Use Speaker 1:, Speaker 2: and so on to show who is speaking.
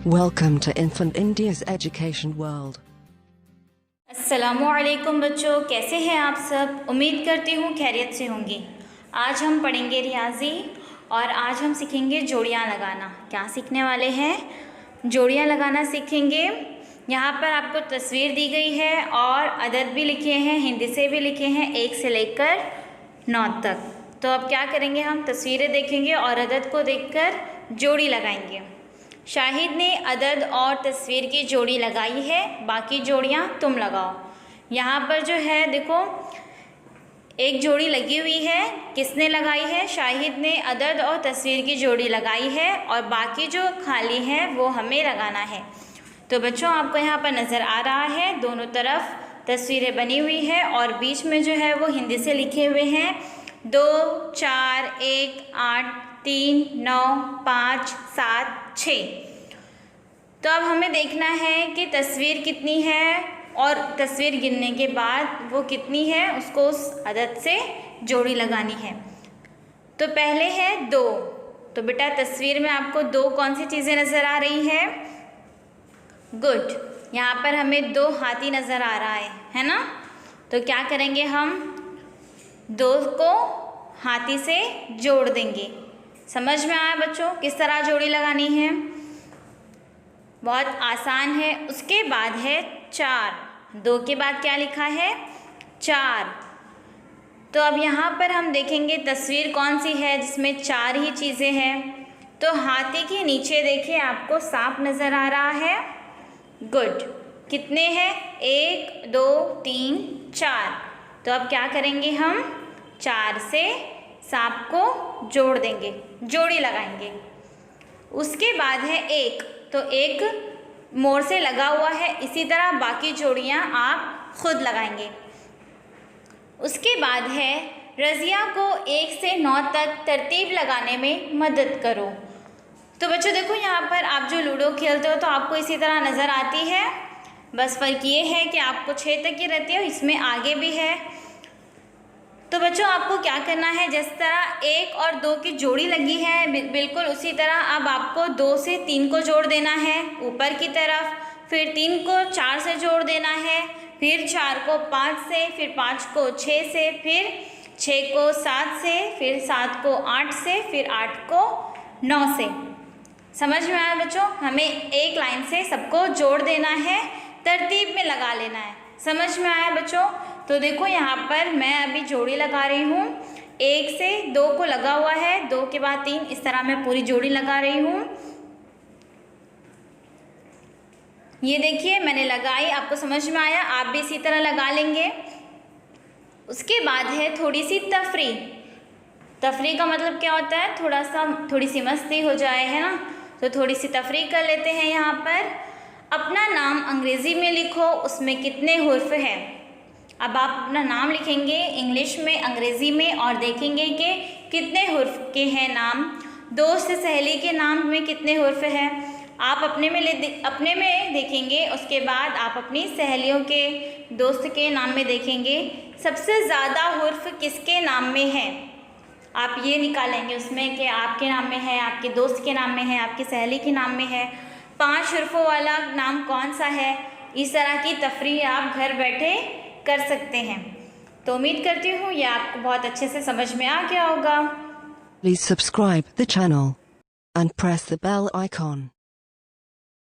Speaker 1: Welcome to Infant India's Education World.
Speaker 2: अस्सलामुअलैकुम बच्चों, कैसे हैं आप सब। उम्मीद करती हूँ खैरियत से होंगे। आज हम पढ़ेंगे रियाजी और आज हम सीखेंगे जोड़ियाँ लगाना। क्या सीखने वाले हैं? जोड़ियाँ लगाना सीखेंगे। यहाँ पर आपको तस्वीर दी गई है और अदद भी लिखे हैं, हिंदी से भी लिखे हैं 1 से लेकर 9 तक। तो अब क्या करेंगे, हम तस्वीरें देखेंगे और अदद को देखकर जोड़ी लगाएंगे। शाहिद ने अदद और तस्वीर की जोड़ी लगाई है, बाकी जोड़ियाँ तुम लगाओ। यहाँ पर जो है देखो, एक जोड़ी लगी हुई है। किसने लगाई है? शाहिद ने अदद और तस्वीर की जोड़ी लगाई है और बाकी जो खाली है वो हमें लगाना है। तो बच्चों, आपको यहाँ पर नज़र आ रहा है दोनों तरफ तस्वीरें बनी हुई है और बीच में जो है वो हिंदी से लिखे हुए हैं 2, 4, 1, 8, 3, 9, 5, 7, 6। तो अब हमें देखना है कि तस्वीर कितनी है और तस्वीर गिनने के बाद वो कितनी है, उसको उस अदद से जोड़ी लगानी है। तो पहले है 2। तो बेटा तस्वीर में आपको 2 कौन सी चीज़ें नज़र आ रही है? गुड, यहाँ पर हमें 2 हाथी नज़र आ रहा है ना। तो क्या करेंगे, हम 2 को हाथी से जोड़ देंगे। समझ में आया बच्चों किस तरह जोड़ी लगानी है? बहुत आसान है। उसके बाद है 4। 2 के बाद क्या लिखा है? 4। तो अब यहाँ पर हम देखेंगे तस्वीर कौन सी है जिसमें 4 ही चीज़ें हैं। तो हाथी के नीचे देखिए आपको सांप नज़र आ रहा है। गुड, कितने हैं? 1, 2, 3, 4। तो अब क्या करेंगे, हम 4 से सांप को जोड़ देंगे, जोड़ी लगाएंगे। उसके बाद है 1। तो 1 मोड़ से लगा हुआ है, इसी तरह बाकी जोड़ियाँ आप खुद लगाएंगे। उसके बाद है रज़िया को 1 से 9 तक तरतीब लगाने में मदद करो। तो बच्चों देखो, यहाँ पर आप जो लूडो खेलते हो तो आपको इसी तरह नज़र आती है। बस फ़र्क ये है कि आपको 6 तक की रहती है, इसमें आगे भी है। तो बच्चों आपको क्या करना है, जिस तरह 1 और 2 की जोड़ी लगी है बिल्कुल उसी तरह अब आपको 2 से 3 को जोड़ देना है ऊपर की तरफ, फिर 3 को 4 से जोड़ देना है, फिर 4 को 5 से, फिर 5 को 6 से, फिर 6 को 7 से, फिर 7 को 8 से, फिर 8 को 9 से। समझ में आया बच्चों? हमें एक लाइन से सबको जोड़ देना है, तरतीब में लगा लेना है। समझ में आया बच्चों? तो देखो यहाँ पर मैं अभी जोड़ी लगा रही हूँ। 1 से 2 को लगा हुआ है, 2 के बाद 3, इस तरह मैं पूरी जोड़ी लगा रही हूँ। ये देखिए मैंने लगाई, आपको समझ में आया? आप भी इसी तरह लगा लेंगे। उसके बाद है थोड़ी सी तफरी। तफरी का मतलब क्या होता है? थोड़ी सी मस्ती हो जाए, है ना। तो थोड़ी सी तफरी कर लेते हैं। यहाँ पर अपना नाम अंग्रेज़ी में लिखो, उसमें कितने हुर्फ हैं। अब आप अपना नाम लिखेंगे इंग्लिश में, अंग्रेज़ी में और देखेंगे कि कितने हुर्फ के हैं नाम। दोस्त सहेली के नाम में कितने हुर्फ हैं आप अपने में देखेंगे। उसके बाद आप अपनी सहेलियों के, दोस्त के नाम में देखेंगे सबसे ज़्यादा हुर्फ किसके नाम में है। आप ये निकालेंगे उसमें कि आपके नाम में है, आपके दोस्त के नाम में है, आपकी सहेली के नाम में है, 5 हुर्फों वाला नाम कौन सा है। इस तरह की तफरी आप घर बैठे कर सकते हैं। तो उम्मीद करती हूँ ये आपको बहुत अच्छे से समझ में आ गया होगा।
Speaker 1: Please subscribe the channel and press the bell icon.